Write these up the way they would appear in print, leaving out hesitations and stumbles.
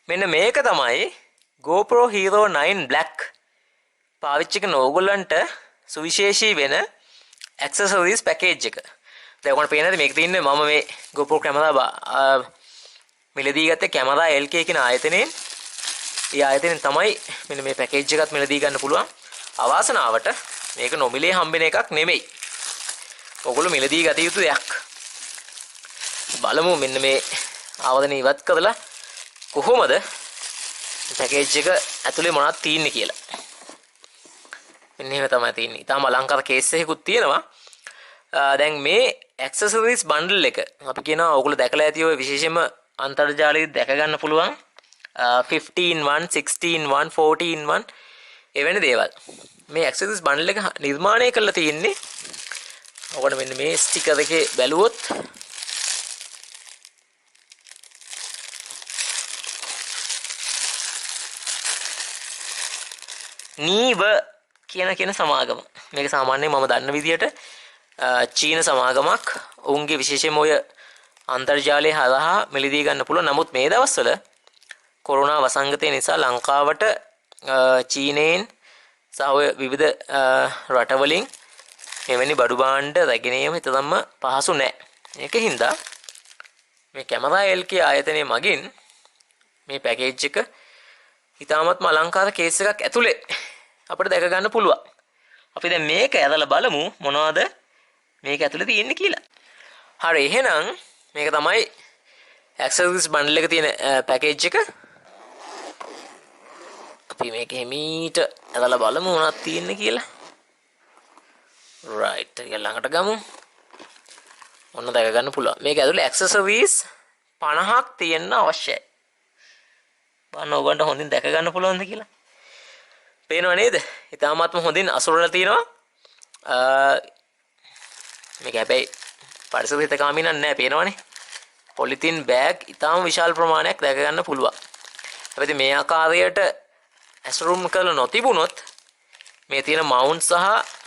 මෙන්න මේක තමයි GoPro Hero 9 Black පාවිච්චි කරන ඕගොල්ලන්ට සුවිශේෂී වෙන accessories package එක. දැන් ඔයාලට පේනද මේක තියෙන්නේ මම මේ GoPro camera මිලදී ගත්තේ CameraLK කියන ආයතනයෙන්. ඒ ආයතනයෙන් තමයි මෙන්න මේ package එකත් මිලදී ගන්න පුළුවන්. අවාසනාවට මේක නොමිලේ හම්බෙන එකක් නෙමෙයි. ඔයගොල්ලෝ මිලදී ගත යුතු දෙයක්. බලමු මෙන්න මේ ආවදන ඉවත් කරලා කොහොමද package එක ඇතුලේ මොනවද තියෙන්නේ කියලා. මෙන්න එහෙම තමයි තියෙන්නේ. ඊටම අලංකාර කේස් එකකුත් තියෙනවා. දැන් මේ accessories bundle එක අපි කියනවා ඔයගොල්ලෝ දැකලා ඇති ඔය විශේෂයෙන්ම අන්තර්ජාලයේ දැක ගන්න පුළුවන් 15:1 16:1 14:1 එවැනි දේවල්. මේ accessories bundle එක නිර්මාණය කරලා තියෙන්නේ ඔයගොල්ලෝ මෙන්න මේ ස්ටිකර් එකේ බැලුවොත් Neewer කියන සමාගම. මේක සාමාන්‍යයෙන් මම දන්න විදිහට චීන සමාගමක්. ඔවුන්ගේ විශේෂයෙන්ම ඔය අන්තර්ජාලය හරහා මිලදී ගන්න පුළුවන්. නමුත් මේ දවස්වල කොරෝනා වසංගතය නිසා ලංකාවට චීනයෙන් සහ ඔය විවිධ රටවලින් මෙවැනි බඩු භාණ්ඩ රැගෙන ඒම හිතදම්ම පහසු නැහැ. ඒකින්ද මේ CameraLK ආයතනයේ මගින් මේ පැකේජ් එක ඉතාමත්ම අලංකාර කේස් එකක් ඇතුලේ අපිට දැක ගන්න පුළුවන්. අපි දැන් මේක ඇදලා බලමු මොනවද මේක ඇතුලේ තියෙන්නේ කියලා. හරි එහෙනම් මේක තමයි accessories bundle එක තියෙන පැකේජ් එක. අපි මේක හිමීට ඇදලා බලමු මොනවද තියෙන්නේ කියලා. right එක ළඟට ගමු. ඔන්න දැක ගන්න පුළුවන්. මේක ඇතුලේ accessories 50ක් තියෙන්න අවශ්‍යයි. බලන්න ඔයගොල්ලන්ට හොඳින් දැක ගන්න පුළුවන්ද කියලා. පේනව නේද? ඉතාමත්ම හොඳින් අසුරලා තියෙනවා. මේක හැබැයි පරිසර හිතකාමී නෑ පේනවනේ. පොලිතින් බෑග් ඉතාම විශාල ප්‍රමාණයක් දැක ගන්න පුළුවන්. හැබැයි මේ ආකාරයට ඇසුරුම් කරලා නොතිබුණොත් මේ තියෙන mount සහ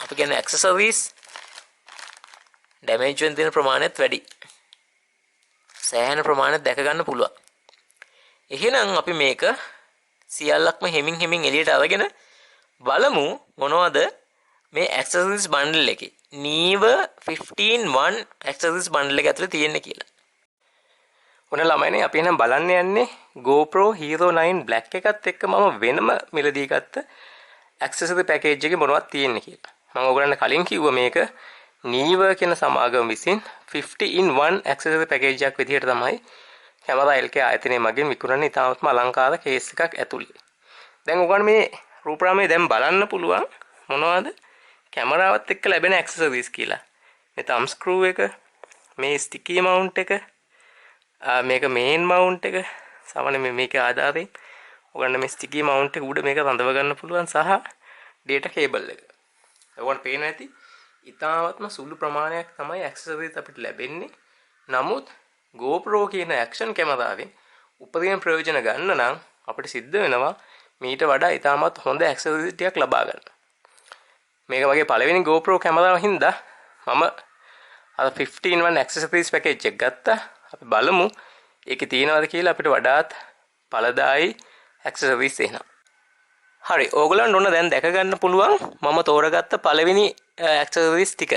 අපි කියන්නේ accessories damage වෙන තියෙන ප්‍රමාණයත් වැඩි. සෑහෙන ප්‍රමාණයක් දැක ගන්න පුළුවන්. එහෙනම් අපි මේක සියල්ලක්ම හිමින් එළියට අරගෙන බලමු මොනවද මේ accessories bundle එකේ Neewer 15:1 accessories bundle එක ඇතුලේ තියෙන්නේ කියලා. ඔන්න ළමයිනේ අපි එහෙනම් බලන්න යන්නේ GoPro Hero 9 Black එකත් එක්ක මම වෙනම මිලදී ගත්ත accessory package එකේ මොනවද තියෙන්නේ කියලා. මම ඔයගලන්ට කලින් කිව්වා මේක Neewer කියන සමාගම විසින් 50:1 accessory package එකක් විදිහට තමයි CameraLK ආයතනයේ මගින් විකුණන ඉතාමත්ම අලංකාර කේස් එකක් ඇතුළේ. දැන් ඔයගොල්ලෝ මේ රූපරාමයේ දැන් බලන්න පුළුවන් මොනවද කැමරාවත් එක්ක ලැබෙන accessories කියලා. මේ thumb screw එක, මේ sticky mount එක, මේක main mount එක, සාමාන්‍ය මේක ආධාරයෙන් ඔයගොල්ලෝ මේ sticky mount එක උඩ මේක රඳව ගන්න පුළුවන් සහ data cable එක. ඔයගොල්ලන්ට පේනවා ඇති ඉතාමත්ම සුළු ප්‍රමාණයක් තමයි accessories අපිට ලැබෙන්නේ. නමුත් GoPro කියන action කැමරාවෙන් උපරිම ප්‍රයෝජන ගන්න නම් අපිට සිද්ධ වෙනවා මීට වඩා ඉතාමත් හොඳ accessories ටිකක් ලබා ගන්න. මේක වගේ පළවෙනි GoPro කැමරාව හින්දා මම අර 15:1 accessories package එක ගත්තා. අපි බලමු ඒකේ තියෙනවද කියලා අපිට වඩාත් ඵලදායි accessories එනවා. හරි ඕගොල්ලන්ට ඕන දැන් දැක ගන්න පුළුවන් මම තෝරගත්ත පළවෙනි accessories ටික.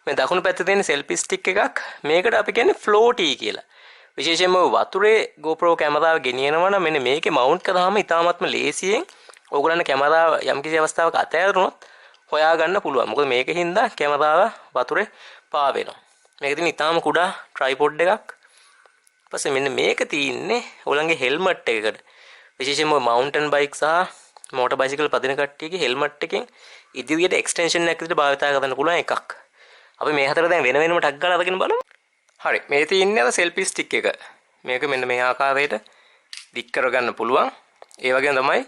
මේ දකුණු පැත්තේ තියෙන selfie stick එකක්. මේකට අපි කියන්නේ floaty කියලා. විශේෂයෙන්ම වතුරේ GoPro කැමරාව ගෙනියනවා නම් මෙන්න මේකේ mount කරාම ඉතාමත්ම ලේසියෙන් ඕගොල්ලන්ගේ කැමරාව යම්කිසි අවස්ථාවක අතෑරුණොත් හොයා ගන්න පුළුවන්. මොකද මේකෙන්ද කැමරාව වතුරේ පාවෙනවා. මේක තියෙන ඉතාම කුඩා tripod එකක්. ඊපස්සේ මෙන්න මේක තියෙන්නේ ඕගොල්ලන්ගේ helmet එකකට. විශේෂයෙන්ම mountain bike සහ motor bicycle පදින කට්ටියගේ helmet එකෙන් ඉදිරියට extension එකක් විදිහට භාවිත කරන්න පුළුවන් එකක්. අපි මේ හතර දැන් වෙන වෙනම ටග් ගාලා අරගෙන බලමු. හරි මේ තියෙන්නේ අර selfie stick එක. මේක මෙන්න මේ ආකාරයට දික් කරගන්න පුළුවන්. ඒ වගේම තමයි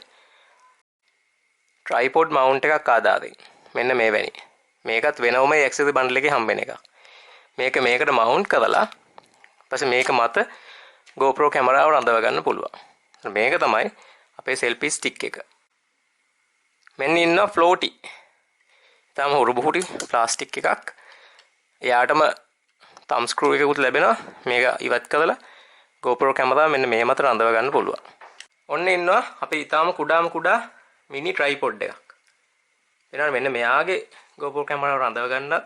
tripod mount එකක් ආදාරෙන්. මෙන්න මේ වැනි. මේකත් වෙනවම accessory bundle එකේ හම්බෙන එකක්. මේකට mount කරලා ඊපස්සේ මේක මත GoPro කැමරාව රඳව ගන්න පුළුවන්. මේක තමයි අපේ selfie stick එක. මෙන්න ඉන්න floaty. තාම හුරුබුහුටි ප්ලාස්ටික් එකක්. එයාටම thumb screw එකකුත් ලැබෙනවා. මේක ඉවත් කරලා GoPro කැමරාව මෙන්න මේ මත රඳව ගන්න පුළුවන්. ඔන්න ඉන්නවා අපි ඊටාම කුඩා මිනි ට්‍රයිපොඩ් එකක්. එනවා මෙන්න මෙයාගේ GoPro කැමරාව රඳව ගන්නත්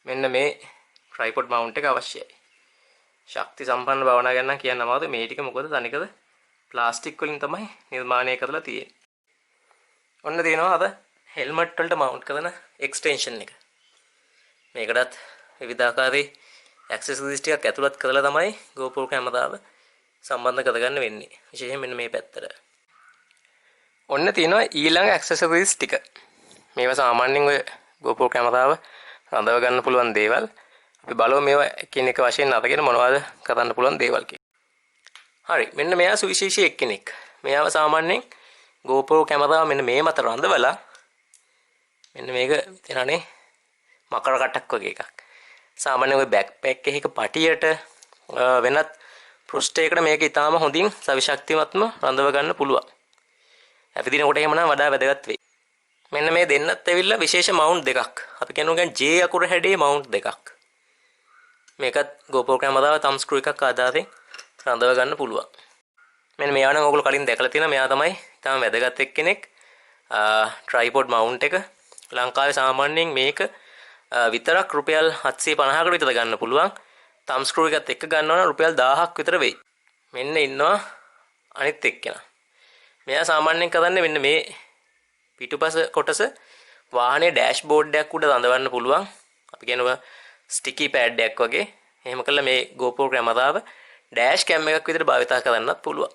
මෙන්න මේ ට්‍රයිපොඩ් මවුන්ට් එක අවශ්‍යයි. ශක්ති සම්පන්න භාවනා ගන්න කියන්න අමාරුයි. මේ ටික මොකද තනිකර ප්ලාස්ටික් වලින් තමයි නිර්මාණය කරලා තියෙන්නේ. ඔන්න තියෙනවා අද හෙල්මට් වලට මවුන්ට් කරන එක්ස්ටෙන්ෂන් එක. මේකටත් විවිධාකාරයේ ඇක්සසරිස් ටිකක් ඇතුළත් කරලා තමයි GoPro කැමරාව සම්බන්ධ කරගන්න වෙන්නේ. විශේෂයෙන් මෙන්න මේ පැත්තට. ඔන්න තියෙනවා ඊළඟ ඇක්සසරිස් ටික. මේවා සාමාන්‍යයෙන් ඔය GoPro කැමරාව රඳව ගන්න පුළුවන් දේවල්. අපි බලමු මේවා එකිනෙක වශයෙන් අරගෙන මොනවද කරන්න පුළුවන් දේවල් කියලා. හරි. මෙන්න මෙයා සුවිශේෂී එක්කෙනෙක්. මෙයාව සාමාන්‍යයෙන් GoPro කැමරාව මෙන්න මේ මත රඳවලා මෙන්න මේක තියෙනනේ මකර කටක් වගේ එකක්. සාමාන්‍යයෙන් ඔය බෑක්පැක් එකක පටියට වෙනත් පෘෂ්ඨයකට මේක ඊටාම හොඳින් සවිශක්තිමත්ම රඳව ගන්න පුළුවන්. ඇවිදිනකොට එහෙමනම් වඩා වැදගත් වෙයි. මෙන්න මේ දෙන්නත් ඇවිල්ලා විශේෂ මවුන්ට් දෙකක්. අපි කියනවා J අකුර හැඩේ මවුන්ට් දෙකක්. මේකත් GoPro කැමරාව තම් ස්ක්‍රූ එකක් ආදාතෙන් රඳව ගන්න පුළුවන්. මෙන්න මෙයා නම් ඔයගොල්ලෝ කලින් දැකලා තියෙනවා. මෙයා තමයි ඊටාම වැදගත් එක්කෙනෙක්. ට්‍රයිපොඩ් මවුන්ට් එක ලංකාවේ සාමාන්‍යයෙන් මේක විතරක් රුපියල් 750කට විතර ගන්න පුළුවන්. තම් ස්ක්‍රූ එකත් එක්ක ගන්නවා නම් රුපියල් 1000ක් විතර වෙයි. මෙන්න ඉන්නවා අනිත් එක්කෙනා. මෙයා සාමාන්‍යයෙන් කරන්නේ මෙන්න මේ පිටුපස කොටස වාහනේ ඩෑෂ්බෝඩ් එකක් උඩ රඳවන්න පුළුවන්. අපි කියනවා ස්ටිකි පෑඩ් එකක් වගේ. එහෙම කළා මේ GoPro කැමරාව ඩෑෂ් කැම් එකක් විදිහට භාවිත කරන්නත් පුළුවන්.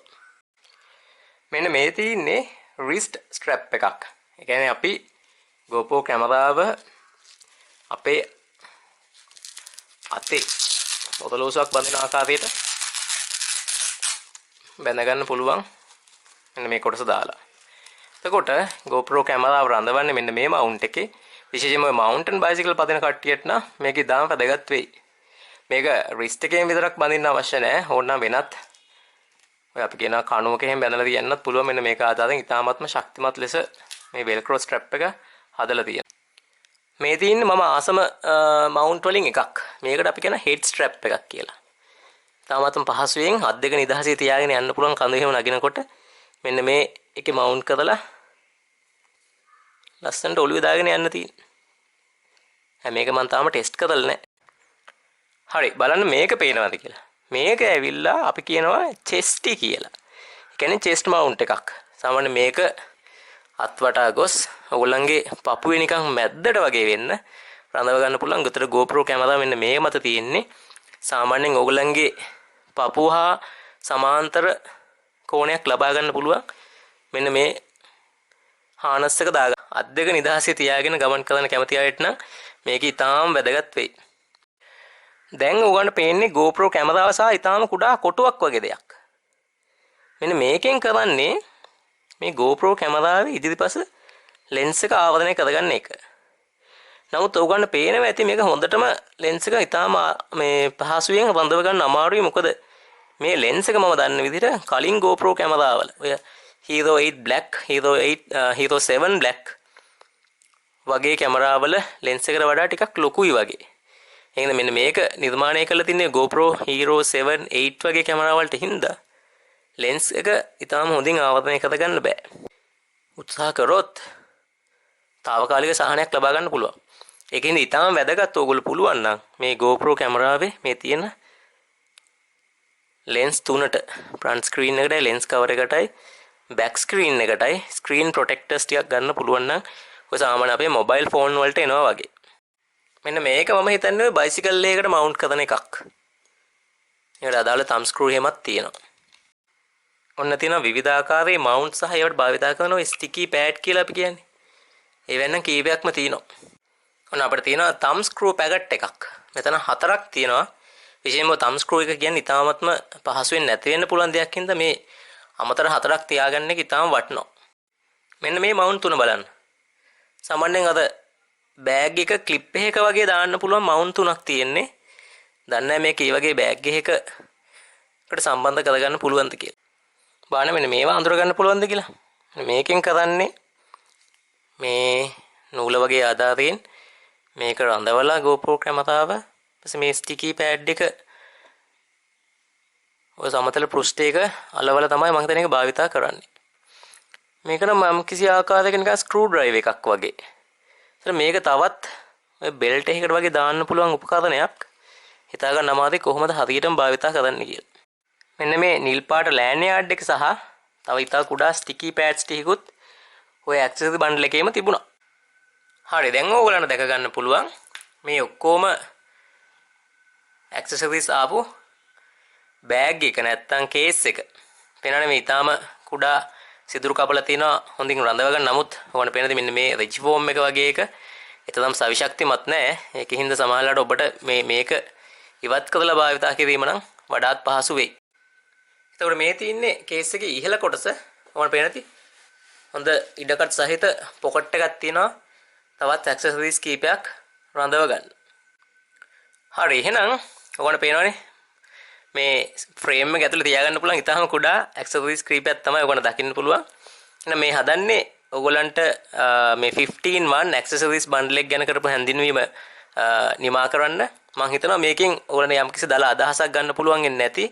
මෙන්න මේ තියෙන්නේ රිස්ට් ස්ට්‍රැප් එකක්. ඒ කියන්නේ අපි GoPro කැමරාව අපේ අතේ ඔතලෝසුවක් බඳින ආකාරයට බැඳ ගන්න පුළුවන්. මෙන්න මේ කොටස දාලා. එතකොට GoPro කැමරාව රඳවන්නේ මෙන්න මේ මවුන්ට් එකේ. විශේෂයෙන්ම මවුන්ටන් බයිසිකල් පදින කට්ටියට නම් මේක ඉතාම වැදගත් වෙයි. මේක රිස්ට් එකෙන් විතරක් බඳින්න අවශ්‍ය නැහැ. ඕනනම් වෙනත් ඔය අපි කියන කණුවක එහෙම බැඳලා තියන්නත් පුළුවන්. මෙන්න මේක ආදාතෙන් ඉතාමත්ම ශක්තිමත් ලෙස මේ වෙල්ක්‍රෝ ස්ට්‍රැප් එක හදලා තියෙනවා. මේ තියෙන්නේ මම ආසම මවුන්ට් වලින් එකක්. මේකට අපි කියන හෙඩ් ස්ට්‍රැප් එකක් කියලා. තාමත්ම පහසුවෙන් අත් දෙක නිදහසේ තියාගෙන යන්න පුළුවන් කඳු එහෙම නගිනකොට මෙන්න මේ එකේ මවුන්ට් කරලා ලස්සනට ඔළුවේ දාගෙන යන්න තියෙන්නේ. මේක මම තාම ටෙස්ට් කරලා නැහැ. හරි බලන්න මේක පේනවද කියලා. මේක ඇවිල්ලා අපි කියනවා චෙස්ටි කියලා. ඒ කියන්නේ චෙස්ට් මවුන්ට් එකක්. සාමාන්‍ය මේක අත්වටා ගොස් ඔයගොල්ලන්ගේ පපුවේ නිකන් මැද්දට වගේ වෙන්න රඳව ගන්න පුළුවන්. උතර GoPro කැමරාව මෙන්න මේ මත තියෙන්නේ. සාමාන්‍යයෙන් ඔයගොල්ලන්ගේ පපුව හා සමාන්තර කෝණයක් ලබා ගන්න පුළුවන්. මෙන්න මේ හානස් එක දාගන්න. අත් දෙක නිදහසේ තියාගෙන ගමන් කරන කැමති අයට නම් මේක ඊටාම් වැදගත් වෙයි. දැන් ඔයගොල්ලන්ට පේන්නේ GoPro කැමරාව සහ ඊටාම කුඩා කොටුවක් වගේ දෙයක්. මෙන්න මේකෙන් කරන්නේ මේ GoPro කැමරාවේ ඉදිරිපස ලෙන්ස් එක ආවරණය කරගන්න එක. නමුත් ඔයගොල්ලන්ට පේනවා ඇති මේක හොඳටම ලෙන්ස් එක ඊටාම මේ පහසුවෙන් රඳව ගන්න අමාරුයි. මොකද මේ ලෙන්ස් එක මම දන්න විදිහට කලින් GoPro කැමරාවල ඔය Hero 8 Black, Hero 7 Black වගේ කැමරාවල ලෙන්ස් එකට වඩා ටිකක් ලොකුයි වගේ. එහෙනම් මෙන්න මේක නිර්මාණය කරලා තින්නේ GoPro Hero 7, 8 වගේ කැමරාවලට හින්දා ලෙන්ස් එක ඊටාම හොඳින් ආවරණය කරගන්න බෑ. උත්සාහ කරොත් తాවකාලික සහනයක් ලබා ගන්න පුළුවන්. ඒකෙන් ඊටාම වැදගත් ඕගොල්ලෝ පුළුවන් නම් මේ GoPro කැමරාවේ මේ තියෙන ලෙන්ස් තුනට ෆ්‍රන්ට් ස්ක්‍රීන් එකටයි ලෙන්ස් කවර් එකටයි බෑක් ස්ක්‍රීන් එකටයි ස්ක්‍රීන් ප්‍රොටෙක්ටර්ස් ටිකක් ගන්න පුළුවන් නම් ඔය සාමාන්‍ය අපේ මොබයිල් ෆෝන් වලට එනවා වගේ. මෙන්න මේක මම හිතන්නේ ඔය බයිසිකල් එකකට මවුන්ට් කරන එකක්. ඒකට අදාළ තම් ස්ක්‍රූ එහෙමත් තියෙනවා. ඔන්න තියෙනවා විවිධාකාරයේ මවුන්ට් සහ ඒවට භාවිත කරන ඔය ස්ටිකි පෑඩ් කියලා අපි කියන්නේ. ඒවෙන් කීපයක්ම තියෙනවා. ඔන්න අපිට තියෙනවා තම් ස්ක්‍රූ පැකට් එකක්. මෙතන 4ක් තියෙනවා. විශේෂයෙන්ම තම් ස්ක්‍රූ එක කියන්නේ ඉතාමත්ම පහසුවෙන් නැති වෙන්න පුළුවන් දෙයක් හින්දා මේ අමතර 4ක් තියාගන්න එක ඉතාම වටිනවා. මෙන්න මේ මවුන්ට් තුන බලන්න. සාමාන්‍යයෙන් අද බෑග් එක ක්ලිප් එකක වගේ දාන්න පුළුවන් මවුන්ට් තුනක් තියෙන්නේ. දන්නේ නැහැ මේක ඒ වගේ බෑග් එකකට සම්බන්ධ කරගන්න පුළුවන්ද කියලා. බලන්න මෙන්න මේවා අඳුර ගන්න පුළුවන්ද කියලා. මේකෙන් කරන්නේ මේ නූල වගේ ආධාරයෙන් මේක රඳවලා GoPro කැමරාව ඊපස්සේ මේ ස්ටිකි පෑඩ් එක ඔය සමතල පෘෂ්ඨයක අලවල තමයි මම හිතන්නේ ඒක භාවිතා කරන්නේ. මේක නම් මම කිසි ආකාරයක නිකන් ස්ක්‍රූ ඩ්‍රයිව් එකක් වගේ. ඒතර මේක තවත් ඔය බෙල්ට් එකකට වගේ දාන්න පුළුවන් උපකරණයක්. හිතා ගන්න අමාරුයි කොහොමද හරියටම භාවිතා කරන්න කියලා. මෙන්න මේ නිල් පාට ලෑන් යාඩ් එක සහ තව ඉතා කුඩා ස්ටිකි පෑඩ්ස් ටිකකුත් ඔය ඇක්සසරි බන්ඩල් එකේම තිබුණා. හරි දැන් ඕගොල්ලන්ට දැක ගන්න පුළුවන් මේ ඔක්කොම ඇක්සසරිස් ආපු බෑග් එක නැත්තම් කේස් එක. පේනවනේ මේ ඊටාම කුඩා සිදුරු කපලා තියෙනවා හොඳින් රඳව ගන්න. නමුත් ඔයාලට පේනද මෙන්න මේ රෙජි ෆෝම් එක වගේ එක එතනම සවිශක්තිමත් නැහැ. ඒකින්ද සමහරවිට ඔබට මේක ඉවත් කරලා භාවිතා කිරීම නම් වඩාත් පහසු වෙයි. එතකොට මේ තියෙන්නේ කේස් එකේ ඉහළ කොටස. ඔයාලට පේනද? හොඳ ඉඩකඩ සහිත පොකට් එකක් තියෙනවා. තවත් ඇක්සසරිස් කීපයක් රඳව ගන්න. හරි එහෙනම් ඔයාලට පේනවනේ මේ ෆ්‍රේම් එක ඇතුලේ තියාගන්න පුළුවන් ඉතාලම කුඩා ඇක්සසරිස් කීපයක් තමයි ඔයගොල්ලෝ දකින්න පුළුවන්. එහෙනම් මේ හදන්නේ ඔයගොල්ලන්ට මේ 15 ඇක්සසරිස් බන්ඩල් එක ගැන කරපු හැඳින්වීම නිමා කරන්න. මම හිතනවා මේකෙන් ඔයගොල්ලන්ට යම්කිසි දල අදහසක් ගන්න පුළුවන් වෙන්නේ නැති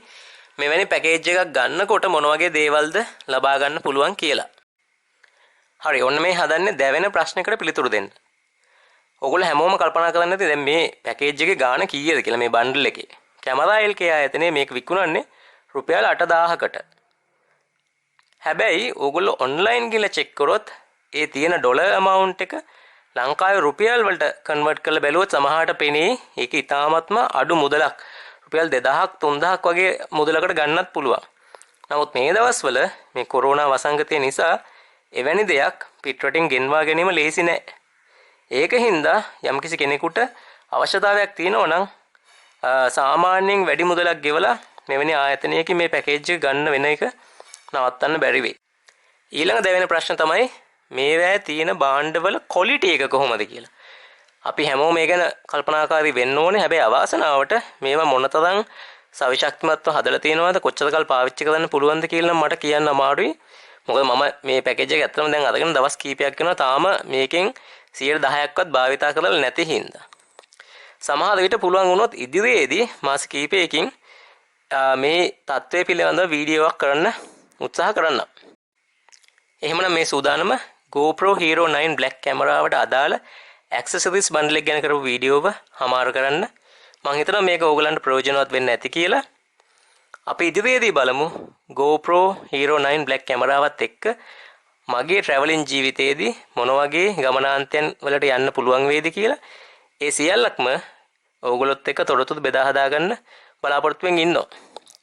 මෙවැනි පැකේජ් එකක් ගන්නකොට මොන වගේ දේවල්ද ලබා ගන්න පුළුවන් කියලා. හරි ඔන්න මේ හදන්නේ දැවෙන ප්‍රශ්නයකට පිළිතුරු දෙන්න. ඔයගොල්ලෝ හැමෝම කල්පනා කරන්නේ නැති දැන් මේ පැකේජ් එකේ ගාණ කීයද කියලා මේ බන්ඩල් එකේ. CameraLK ආයතනයේ මේක විකුණන්නේ රුපියල් 8000කට. හැබැයි ඕගොල්ලෝ ඔන්ලයින් ගිහලා චෙක් කරොත් ඒ තියෙන ඩොලර් amount එක ලංකාවේ රුපියල් වලට කන්වර්ට් කරලා බැලුවොත් සමහරට පෙනේ ඒක ඉතාමත්ම අඩු මුදලක්. රුපියල් 2000ක් 3000ක් වගේ මුදලකට ගන්නත් පුළුවන්. නමුත් මේ දවස්වල මේ කොරෝනා වසංගතය නිසා එවැනි දෙයක් පිටරටින් ගෙන්වා ගැනීම ලේසි නෑ. ඒකින්ද යම්කිසි කෙනෙකුට අවශ්‍යතාවයක් තියෙනවා නම් සාමාන්‍යයෙන් වැඩි මුදලක් ගෙවලා මෙවැනි ආයතනයකින් මේ පැකේජ් එක ගන්න වෙන එක නවත්තන්න බැරි වෙයි. ඊළඟ දෙවෙනි ප්‍රශ්න තමයි මේවැය තියෙන භාණ්ඩවල ක්වොලිටි එක කොහොමද කියලා. අපි හැමෝම මේ ගැන කල්පනාකාරී වෙන්න ඕනේ. හැබැයි අවාසනාවට මේවා මොනතරම් සවිශක්තිමත්ව හදලා තියෙනවද කොච්චරකල් පාවිච්චි කරන්න පුළුවන්ද කියලා මට කියන්න අමාරුයි. මොකද මම මේ පැකේජ් එක ඇත්තටම දැන් අරගෙන දවස් කීපයක් වෙනවා. තාම මේකෙන් 10%ක්වත් භාවිතා කරලා නැති හින්දා. සමහර විට පුළුවන් වුණොත් ඉදිරියේදී මාස කිහිපයකින් මේ තත්ත්වය පිළිබඳව වීඩියෝවක් කරන්න උත්සාහ කරන්න. එහෙමනම් මේ සූදානම GoPro Hero 9 Black කැමරාවට අදාළ accessories bundle එක ගැන කරපු වීඩියෝව හමාර කරන්න. මම හිතනවා මේක ඕගලන්ට ප්‍රයෝජනවත් වෙන්න ඇති කියලා. අපි ඉදිරියේදී බලමු GoPro Hero 9 Black කැමරාවත් එක්ක මගේ traveling ජීවිතයේදී මොන වගේ ගමනාන්තයන් වලට යන්න පුළුවන් වේද කියලා. ඒ සියල්ලක්ම ඕගොල්ලොත් එක්ක තොරතුරු බෙදා හදා ගන්න බලාපොරොත්තුෙන් ඉන්නවා.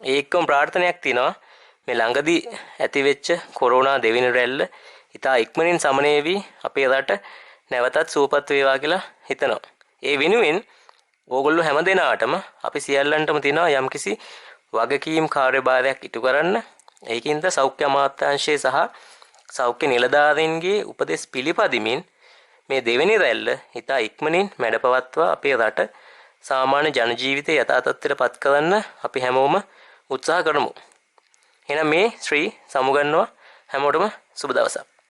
ඒකම ප්‍රාර්ථනාවක් තියෙනවා මේ ළඟදී ඇතිවෙච්ච කොරෝනා දෙවෙනි රැල්ල ඉතා ඉක්මනින් සමනය වී අපේ රට නැවතත් සුවපත් වේවා කියලා හිතනවා. ඒ වෙනුවෙන් ඕගොල්ලෝ හැම දෙනාටම අපි සියල්ලන්ටම තියෙනවා යම්කිසි වගකීම් කාර්යභාරයක් ඉටු කරන්න. ඒකින්ද සෞඛ්‍ය අමාත්‍යාංශයේ සහ සෞඛ්‍ය නිලධාරීන්ගේ උපදෙස් පිළිපදිමින් මේ දෙවෙනි රැල්ල ඉතා ඉක්මනින් මැඩපවත්වා අපේ රට සාමාන්‍ය ජන ජීවිතය යථා තත්ත්වයට පත් කරන්න අපි හැමෝම උත්සාහ කරමු. එහෙනම් මේ ශ්‍රී සමුගන්නවා හැමෝටම සුබ දවසක්.